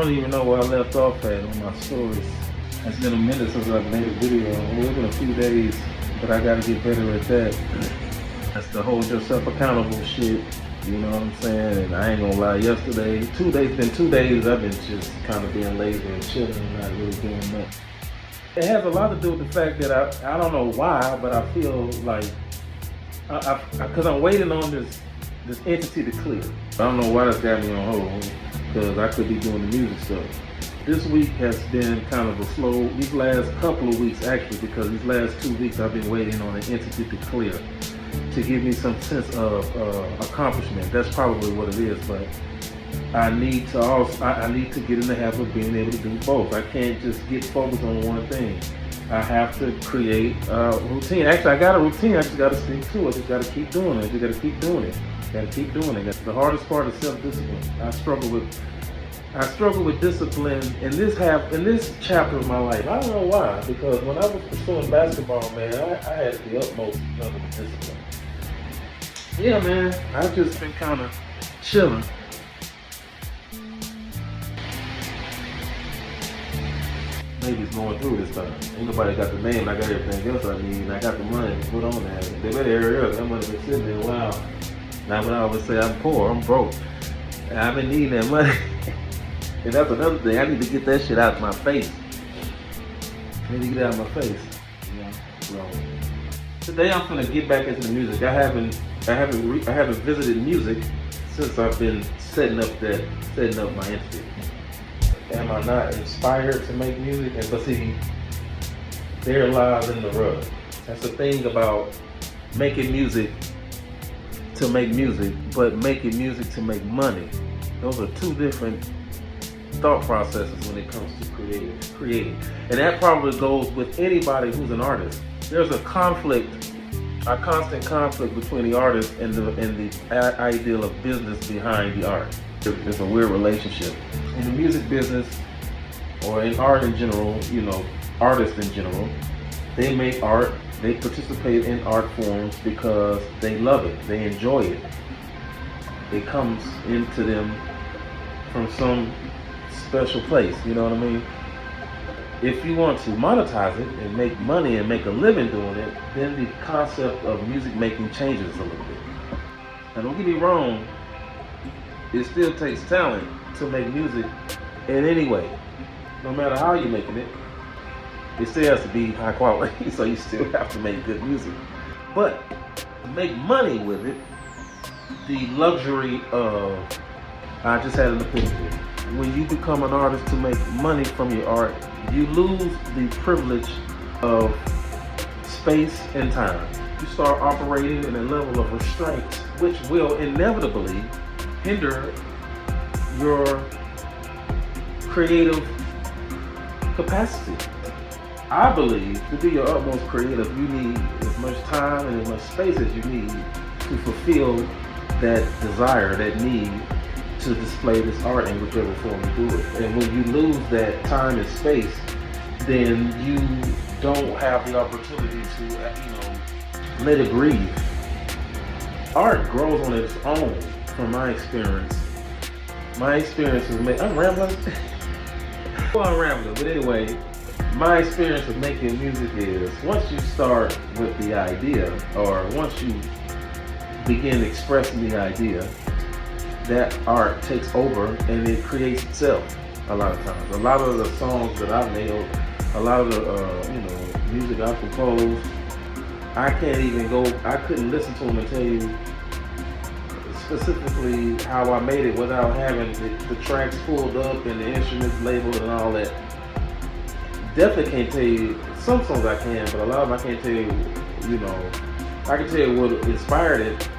don't even know where I left off at on my stories. It's been a minute since I've made a video. It's been a few days, but I gotta get better at that. That's the hold yourself accountable shit. You know what I'm saying? And I ain't gonna lie, yesterday, 2 days, been 2 days, I've been just kind of being lazy and chilling and not really doing much. It has a lot to do with the fact that I don't know why, but I feel like, because I'm waiting on this entity to clear. I don't know why that's got me on hold, because I could be doing the music stuff. This week has been kind of a slow, these last couple of weeks actually, because these last 2 weeks I've been waiting on an entity to clear, to give me some sense of accomplishment. That's probably what it is, but I need to also, I need to get in the habit of being able to do both. I can't just get focused on one thing. I have to create a routine. Actually, I got a routine. I just got to stick to it. I just got to keep doing it. I just got to keep doing it. Got to keep doing it. That's the hardest part of self-discipline. I struggle with discipline in this chapter of my life. I don't know why, because when I was pursuing basketball, man, I had the utmost level of discipline. Yeah, man, I've just been kind of chilling. Maybe it's going through this time. Ain't nobody got the name. I got everything else I need, and I got the money to put on that. They better hurry up. That money been sitting there a while. Now, when I always say I'm poor, I'm broke, and I've been needing that money. And that's another thing. I need to get that shit out of my face. I need to get it out of my face. Yeah. So today I'm gonna get back into the music. I haven't visited music since I've been setting up my entity. Am I not inspired to make music? But see, there lies in the rub. That's the thing about making music to make music, but making music to make money. Those are two different thought processes when it comes to creating. And that probably goes with anybody who's an artist. There's a constant conflict between the artist and the ideal of business behind the art. There's a weird relationship. In the music business, or in art in general, you know, artists in general, they make art, they participate in art forms because they love it, they enjoy it. It comes into them from some special place, you know what I mean? If you want to monetize it and make money and make a living doing it, then the concept of music making changes a little bit. Now don't get me wrong, it still takes talent to make music in any way. No matter how you're making it, it still has to be high quality, so you still have to make good music. But to make money with it, the luxury of, I just had an epiphany. When you become an artist to make money from your art, you lose the privilege of space and time. You start operating in a level of restraint, which will inevitably hinder your creative capacity. I believe to be your utmost creative, you need as much time and as much space as you need to fulfill that desire, that need to display this art in whichever form you do it. And when you lose that time and space, then you don't have the opportunity to, let it breathe. Art grows on its own, from my experience. My experience is I'm rambling. Well, I'm rambling, but anyway, my experience of making music is, once you start with the idea, or once you begin expressing the idea, that art takes over and it creates itself a lot of times. A lot of the songs that I've made, a lot of the music I've composed, I couldn't listen to them and tell you specifically how I made it without having the tracks pulled up and the instruments labeled and all that. Definitely can't tell you, some songs I can, but a lot of them I can't tell you, I can tell you what inspired it,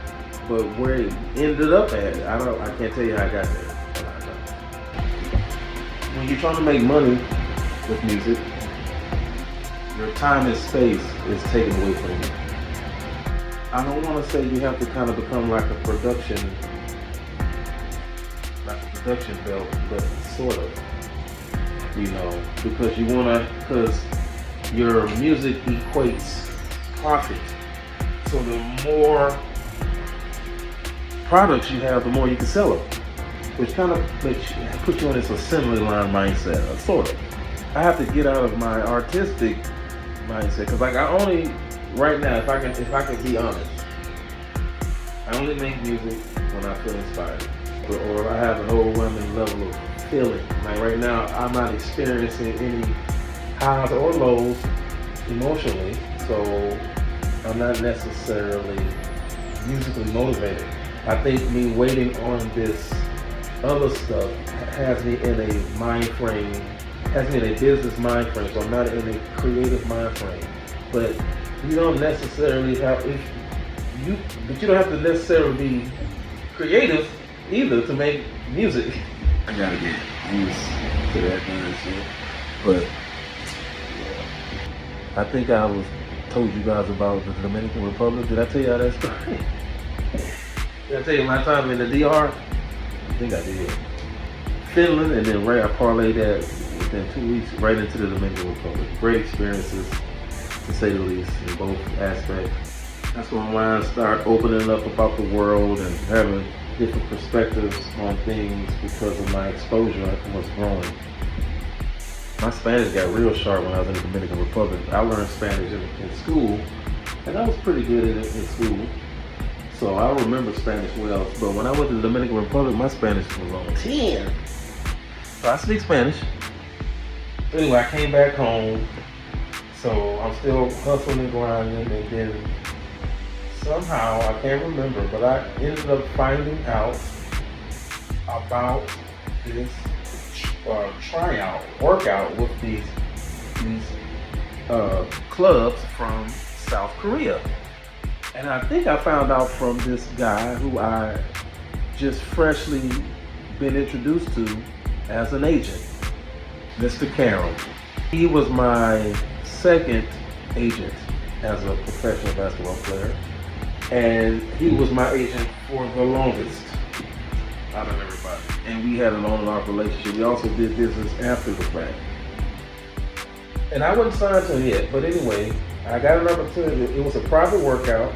but where it ended up at, I can't tell you how I got there. When you're trying to make money with music, your time and space is taken away from you. I don't want to say you have to kind of become like a production belt, but sort of, because because your music equates profit. So the more products you have, the more you can sell them. which kind of puts you on this assembly line mindset, sort of. I have to get out of my artistic mindset because, like, I only right now, if I can be honest, I only make music when I feel inspired, or I have an overwhelming level of feeling. Like right now, I'm not experiencing any highs or lows emotionally, so I'm not necessarily musically motivated. I think me waiting on this other stuff has me in a mind frame, has me in a business mind frame, so I'm not in a creative mind frame. But you don't necessarily have, but you don't have to necessarily be creative either to make music. I gotta get used to that kind of shit. But I think I told you guys about the Dominican Republic. Did I tell you that story? Did I tell you my time in the DR? I think I did. Finland, and then I parlayed that within 2 weeks right into the Dominican Republic. Great experiences, to say the least, in both aspects. That's when my mind started opening up about the world and having different perspectives on things because of my exposure and what's growing. My Spanish got real sharp when I was in the Dominican Republic. I learned Spanish in school, and I was pretty good at it in school. So I remember Spanish well, but when I went to the Dominican Republic, my Spanish was on 10. So I speak Spanish. Anyway, I came back home, so I'm still hustling and grinding, and then somehow, I can't remember, but I ended up finding out about this workout with these clubs from South Korea. And I think I found out from this guy who I just freshly been introduced to as an agent, Mr. Carroll. He was my second agent as a professional basketball player, and he was my agent for the longest out of everybody. And we had an on-and-off relationship. We also did business after the fact. And I wasn't signed to him yet, but anyway, I got an opportunity. It was a private workout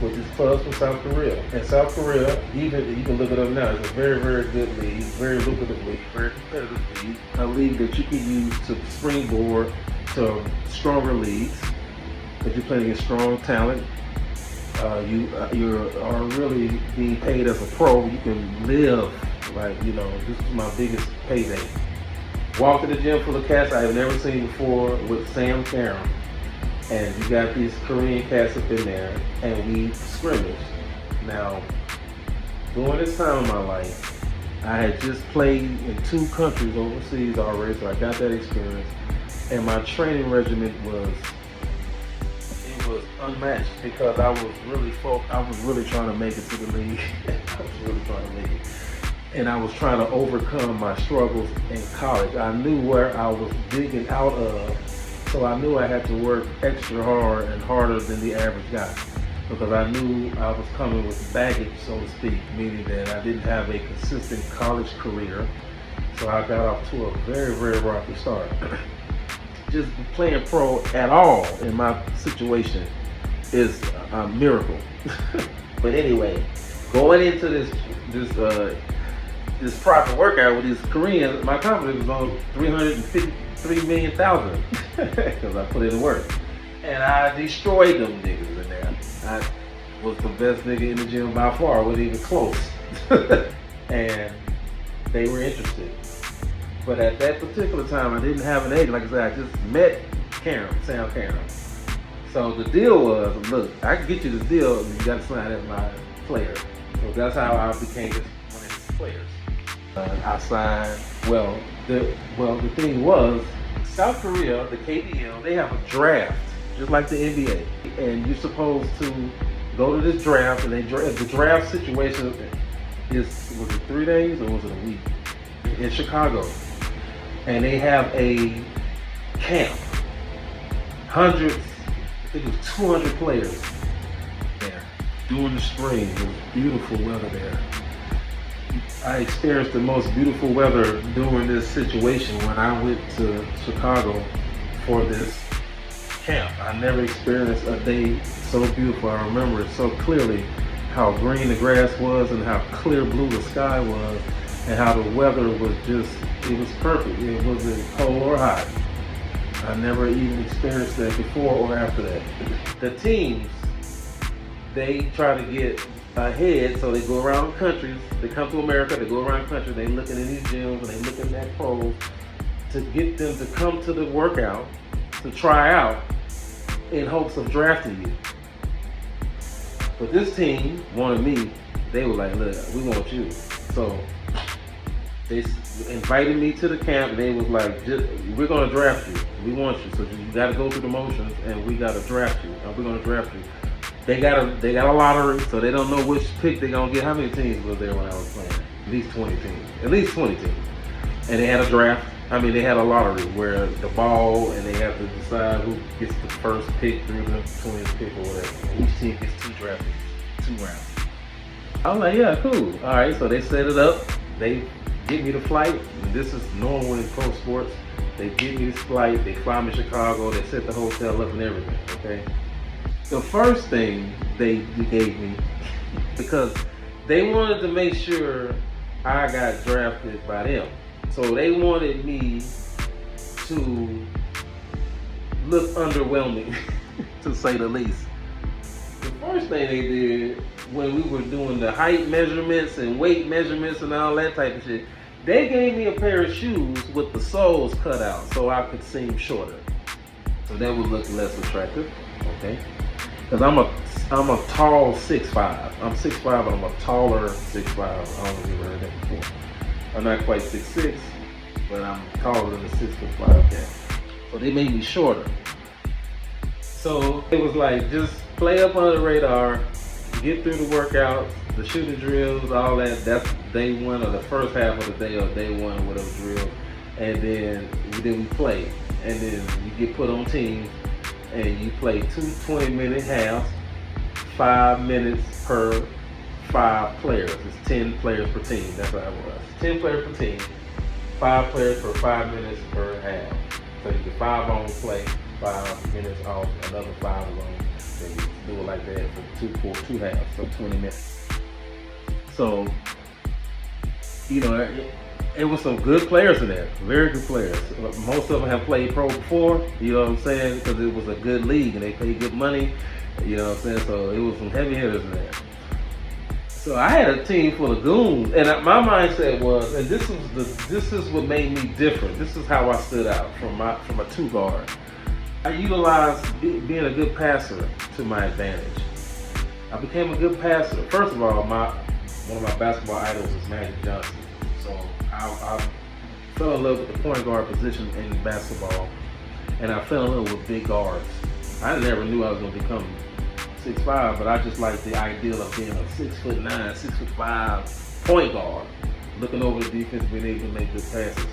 with these clubs from South Korea. And South Korea, even you can look it up now, it's a very, very good league, very lucrative league, very competitive league. A league that you can use to springboard to stronger leagues. If you're playing against strong talent, you are really being paid as a pro. You can live like, this is my biggest payday. Walked to the gym full of cats I have never seen before with Sam Karam. And you got these Korean cats up in there, and we scrimmaged. Now, during this time in my life, I had just played in 2 countries overseas already, so I got that experience. And my training regimen was unmatched because I was really trying to make it to the league. I was really trying to make it. And I was trying to overcome my struggles in college. I knew where I was digging out of, so I knew I had to work extra hard and harder than the average guy because I knew I was coming with baggage, so to speak, meaning that I didn't have a consistent college career. So I got off to a very, very rocky start. Just playing pro at all in my situation is a miracle. But anyway, going into this private workout with these Koreans, my confidence was on 353 million thousand because I put in work. And I destroyed them niggas in there. I was the best nigga in the gym by far, wasn't even close. And they were interested. But at that particular time, I didn't have an agent. Like I said, I just met Sam Karam. So the deal was, look, I can get you this deal, you got to sign as my player. So that's how I became one of his players. I signed. The thing was, South Korea, the KBL, they have a draft, just like the NBA, and you're supposed to go to this draft, and the draft situation was it 3 days or was it a week in Chicago? And they have a camp, hundreds, I think it was 200 players there during the spring. It was beautiful weather there. I experienced the most beautiful weather during this situation when I went to Chicago for this camp. I never experienced a day so beautiful. I remember it so clearly, how green the grass was and how clear blue the sky was. and how the weather was it was perfect. It wasn't cold or hot. I never even experienced that before or after that. The teams, they try to get ahead, so they go around the countries. They come to America, they go around the country, they looking in these gyms and they looking at pros to get them to come to the workout, to try out, in hopes of drafting you. But this team wanted me. They were like, look, we want you. So they invited me to the camp. They was like, we're gonna draft you. We want you. So you gotta go through the motions and we gotta draft you. And we're gonna draft you. They got a lottery, so they don't know which pick they're gonna get. How many teams was there when I was playing? At least 20 teams. At least 20 teams. And they had a draft. I mean, they had a lottery where the ball, and they have to decide who gets the first pick through the 20th pick or whatever. Each team gets 2 draft picks, 2 rounds. I was like, yeah, cool. All right, so they set it up. They get me the flight. And this is normal in pro sports. They get me this flight. They fly me to Chicago. They set the hotel up and everything, okay? The first thing they gave me, because they wanted to make sure I got drafted by them. So they wanted me to look underwhelming, to say the least. The first thing they did when we were doing the height measurements and weight measurements and all that type of shit, they gave me a pair of shoes with the soles cut out so I could seem shorter. So that would look less attractive, okay? Because I'm a tall 6'5". I'm 6'5", but I'm a taller 6'5". I don't know if you've heard that before. I'm not quite 6'6", but I'm taller than a 6'5" cat. So they made me shorter. So it was like, just play up on the radar, get through the workouts, the shooting drills, all that. That's day one, or the first half of the day, or day one, or whatever drill. And then we play. And then you get put on teams, and you play 2 20-minute halves, 5 minutes per 5 players. It's 10 players per team. That's how it was. 10 players per team, 5 players per 5 minutes per half. So you get 5 on play, 5 minutes off, another 5 on. So you do it like that for 2 halves, so 20 minutes. So, you know, it was some good players in there, very good players. Most of them have played pro before, you know what I'm saying, because it was a good league and they paid good money, you know what I'm saying, so it was some heavy hitters in there. So I had a team full of goons, and my mindset was, and this is what made me different. This is how I stood out from a 2 guard. I utilized being a good passer to my advantage. I became a good passer. First of all, one of my basketball idols is Magic Johnson. So I fell in love with the point guard position in basketball, and I fell in love with big guards. I never knew I was going to become 6'5", but I just liked the ideal of being a 6'9", 6'5" point guard, looking over the defense, being able to make good passes.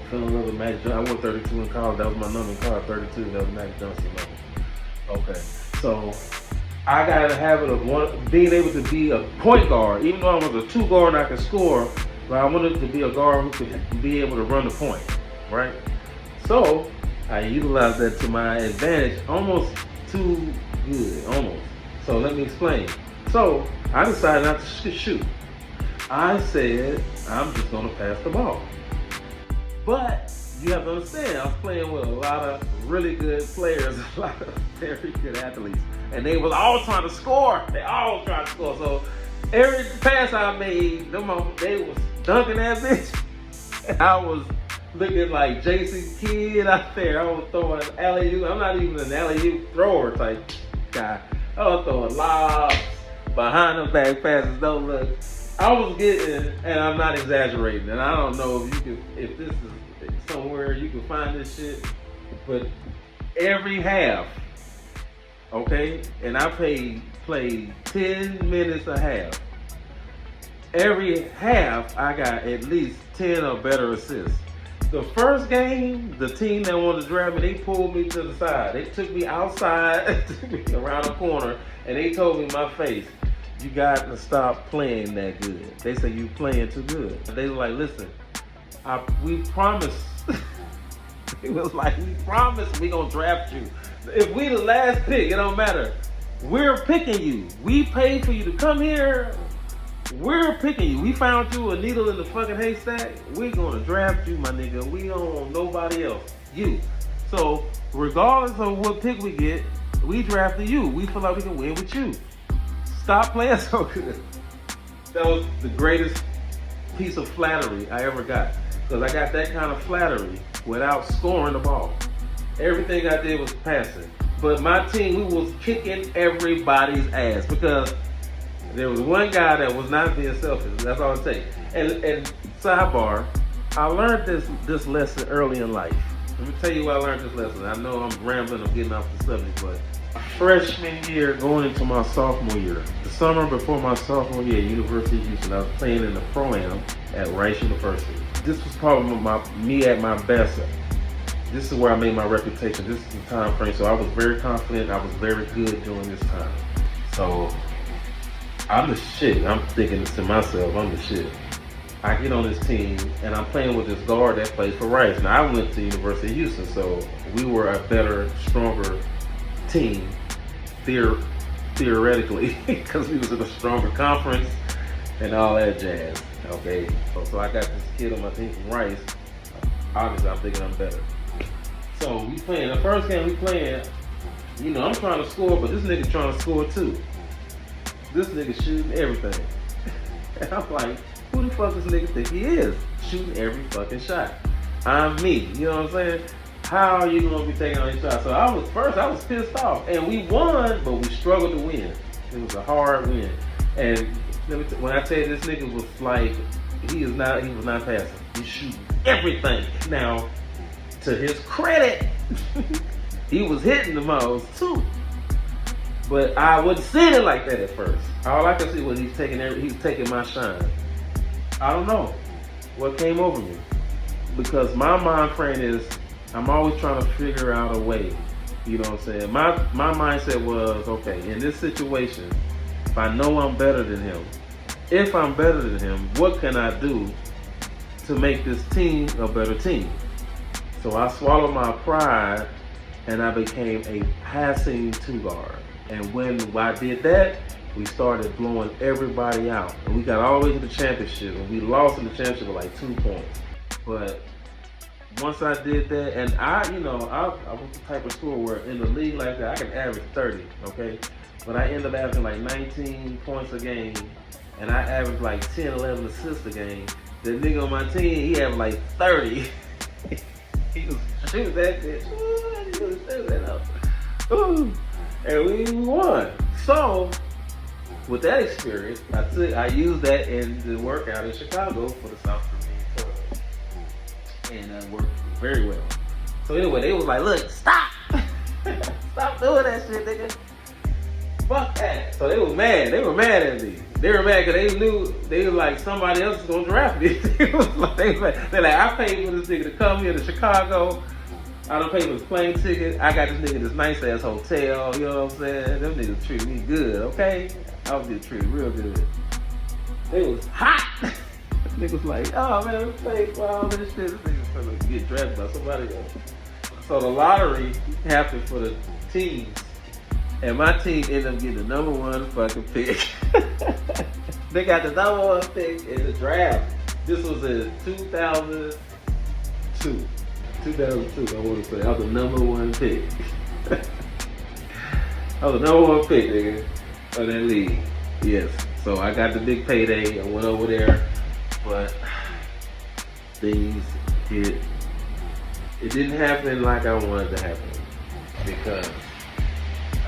Fell in love with Magic Johnson. I wore 32 in college. That was my number in college, 32. That was Magic Johnson number. Okay, so I got a habit of being able to be a point guard, even though I was a 2 guard and I could score. But I wanted to be a guard who could be able to run the point, right? So I utilized that to my advantage, almost too good, almost. So let me explain. So I decided not to shoot. I said, I'm just gonna pass the ball. But you have to understand, I was playing with a lot of really good players, a lot of very good athletes. And they was all trying to score. They all trying to score. So every pass I made, they was dunking that bitch. And I was looking like Jason Kidd out there. I was throwing alley-oop. I'm not even an alley-oop thrower type guy. I was throwing lobs, behind the back passes, don't look. I was getting, and I'm not exaggerating, and I don't know if this is somewhere you can find this shit, but every half, okay, and I played 10 minutes a half. Every half, I got at least 10 or better assists. The first game, the team that wanted to draft me, they pulled me to the side. They took me outside, took me around the corner, and they told me in my face, you got to stop playing that good. They say you playing too good. They were like, listen, we promised. It was like, we promised we gonna draft you. If we the last pick, it don't matter. We're picking you. We paid for you to come here. we're picking you. We found you a needle in the fucking haystack. We're gonna draft you, my nigga. We don't want nobody else. You. So regardless of what pick we get, we drafted you. We feel like we can win with you. Stop playing so good. That was the greatest piece of flattery I ever got. Because I got that kind of flattery without scoring the ball. Everything I did was passing. But my team, we was kicking everybody's ass because there was one guy that was not being selfish. That's all it takes. And sidebar, I learned this lesson early in life. Let me tell you where I learned this lesson. I know I'm rambling, I'm getting off the subject, but freshman year going into my sophomore year, the summer before my sophomore year at University of Houston, I was playing in the Pro-Am at Rice University. This was probably me at my best. This is where I made my reputation. This is the time frame. So I was very confident. I was very good during this time. So I'm the shit. I'm thinking to myself, I'm the shit. I get on this team and I'm playing with this guard that plays for Rice. Now I went to University of Houston, so we were a better, stronger team theoretically because we was in a stronger conference and all that jazz. Okay, so I got this kid on my team from Rice. Obviously, I'm thinking I'm better. So we playing, the first game we playing, you know, I'm trying to score, but this nigga trying to score too. This nigga shooting everything. And I'm like, who the fuck this nigga think he is? Shooting every fucking shot. I'm me, you know what I'm saying? How are you gonna be taking all these shots? So I was pissed off. And we won, but we struggled to win. It was a hard win. And when I tell you this nigga was like, he was not passing. He's shooting everything. Now, to his credit, he was hitting the most too. But I wasn't seeing it like that at first. All I could see was he's taking my shine. I don't know what came over me. Because my mind frame is, I'm always trying to figure out a way. You know what I'm saying? My mindset was, okay, in this situation, if I know I'm better than him, what can I do to make this team a better team? So I swallowed my pride and I became a passing two guard. And when I did that, we started blowing everybody out. And we got all the way to the championship, and we lost in the championship with like 2 points. But once I did that, and I was the type of scorer where in the league like that, I can average 30, okay? But I ended up averaging like 19 points a game, and I averaged like 10, 11 assists a game. The nigga on my team, he had like 30. He was shooting that bitch. He was shooting that up. Ooh. And we won. So, with that experience, I used that in the workout in Chicago for the South Korean tournament. And that worked very well. So anyway, they was like, look, stop! Stop doing that shit, nigga. Fuck that. So they was mad. They were mad at me. They were mad because they knew, they were like, somebody else is going to draft me. They're like, I paid for this nigga to come here to Chicago. I don't pay for his plane ticket. I got this nigga this nice ass hotel. You know what I'm saying? Them niggas treated me good, okay? I was getting treated real good. They was hot. Niggas was like, oh man, we paid for all this shit. This nigga's gonna get drafted by somebody else. So the lottery happened for the teams. And my team ended up getting the number one fucking pick. They got the number one pick in the draft. This was in 2002. 2002, I want to say. I was the number one pick. I was the number one pick, nigga, of that league. Yes. So I got the big payday. I went over there, but things it didn't happen like I wanted to happen because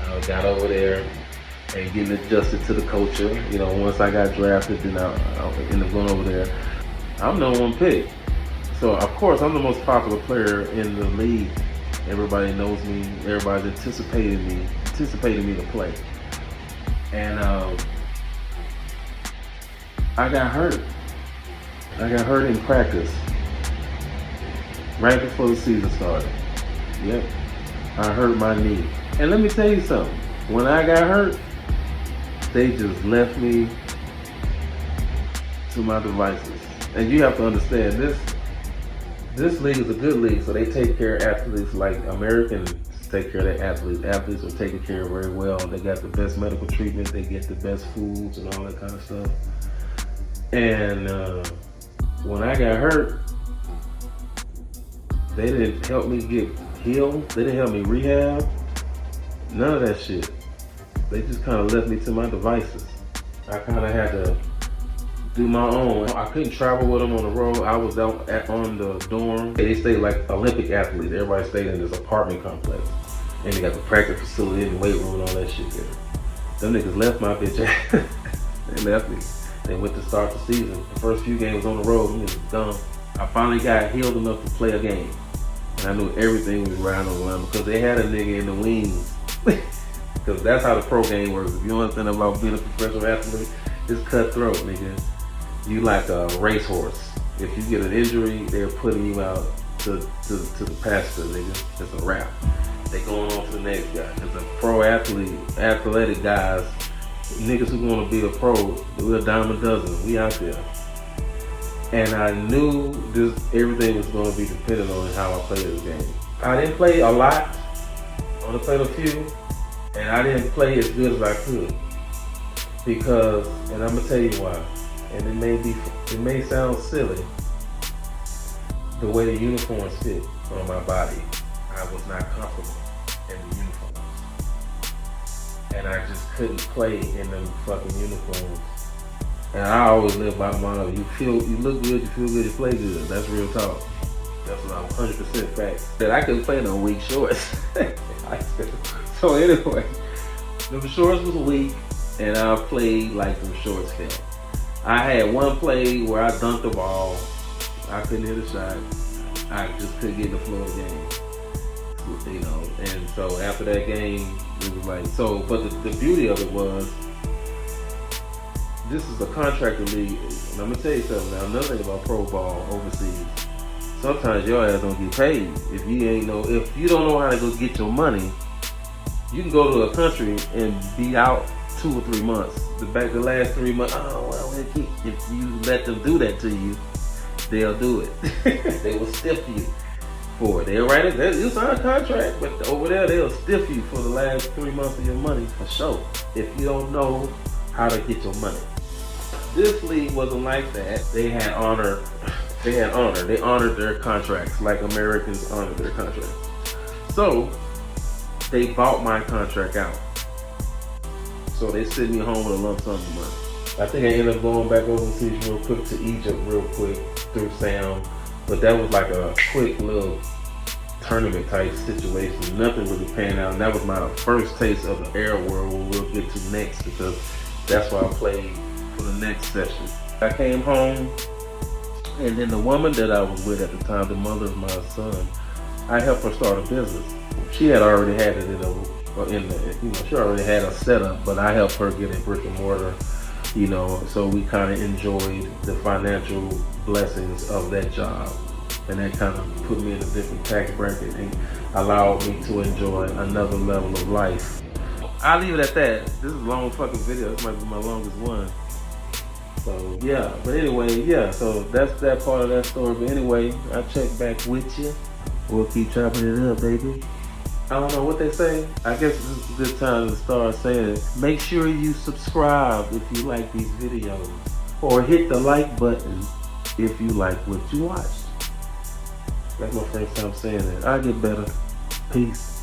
I got over there and getting adjusted to the culture. You know, once I got drafted, then I ended up going over there. I'm number one pick. So, of course, I'm the most popular player in the league. Everybody knows me. Everybody's anticipating me to play. And I got hurt. I got hurt in practice right before the season started. Yep. I hurt my knee. And let me tell you something. When I got hurt, they just left me to my devices. And you have to understand this league is a good league, so they take care of athletes like Americans take care of their athletes. Athletes are taken care of very well. They got the best medical treatment. They get the best foods and all that kind of stuff. And when I got hurt, they didn't help me get healed. They didn't help me rehab. None of that shit. They just kind of left me to my devices. I kind of had to do my own. I couldn't travel with them on the road. I was out on the dorm. They stayed like Olympic athletes. Everybody stayed in this apartment complex. And they got the practice facility and the weight room and all that shit there. Them niggas left my bitch ass. They left me. They went to start the season. The first few games on the road, it was dumb. I finally got healed enough to play a game. And I knew everything was right on the line because they had a nigga in the wings. Because that's how the pro game works. If you don't understand about being a professional athlete, it's cutthroat, nigga. You like a racehorse. If you get an injury, they're putting you out to the pasture, nigga. It's a wrap. They going on to the next guy. Because the pro athletic guys, niggas who want to be a pro, we're a dime a dozen. We out there. And I knew everything was going to be dependent on how I played this game. I didn't play a lot. I only played a few. And I didn't play as good as I could. Because, and I'm going to tell you why. And it may sound silly, the way the uniforms fit on my body. I was not comfortable in the uniforms. And I just couldn't play in them fucking uniforms. And I always live by the motto, you look good, you feel good, you play good. That's real talk. That's what I'm 100% fact. That I couldn't play no weak shorts. So anyway, the shorts was weak, and I played like them shorts felt. I had one play where I dunked the ball. I couldn't hit a shot. I just couldn't get in the flow of the game. You know, and so after that game, it was like, so, but the beauty of it was, this is a contractor league, and I'm gonna tell you something now, another thing about pro ball overseas, sometimes your ass don't get paid. If you don't know how to go get your money, you can go to a country and be out 2 or 3 months. The last 3 months, oh well, if you let them do that to you, they'll do it. They will stiff you for it. They'll write it, you sign a contract, but over there they'll stiff you for the last 3 months of your money for sure. If you don't know how to get your money. This league wasn't like that. They had honor. They honored their contracts like Americans honor their contracts. So they bought my contract out. So they sent me home with a lump sum of money. I think I ended up going back overseas real quick to Egypt real quick through Sam. But that was like a quick little tournament type situation. Nothing really panned out. And that was my first taste of the air world we'll get to next, because that's why I played for the next session. I came home, and then the woman that I was with at the time, the mother of my son, I helped her start a business. She had already had it she already had a setup, but I helped her get a brick and mortar, so we kind of enjoyed the financial blessings of that job. And that kind of put me in a different tax bracket and allowed me to enjoy another level of life. I'll leave it at that. This is a long fucking video. This might be my longest one. So yeah, but anyway, yeah, so that's that part of that story. But anyway, I'll check back with you. We'll keep chopping it up, baby. I don't know what they say. I guess this is a good time to start saying it. Make sure you subscribe if you like these videos. Or hit the like button if you like what you watched. That's my first time saying that. I'll get better. Peace.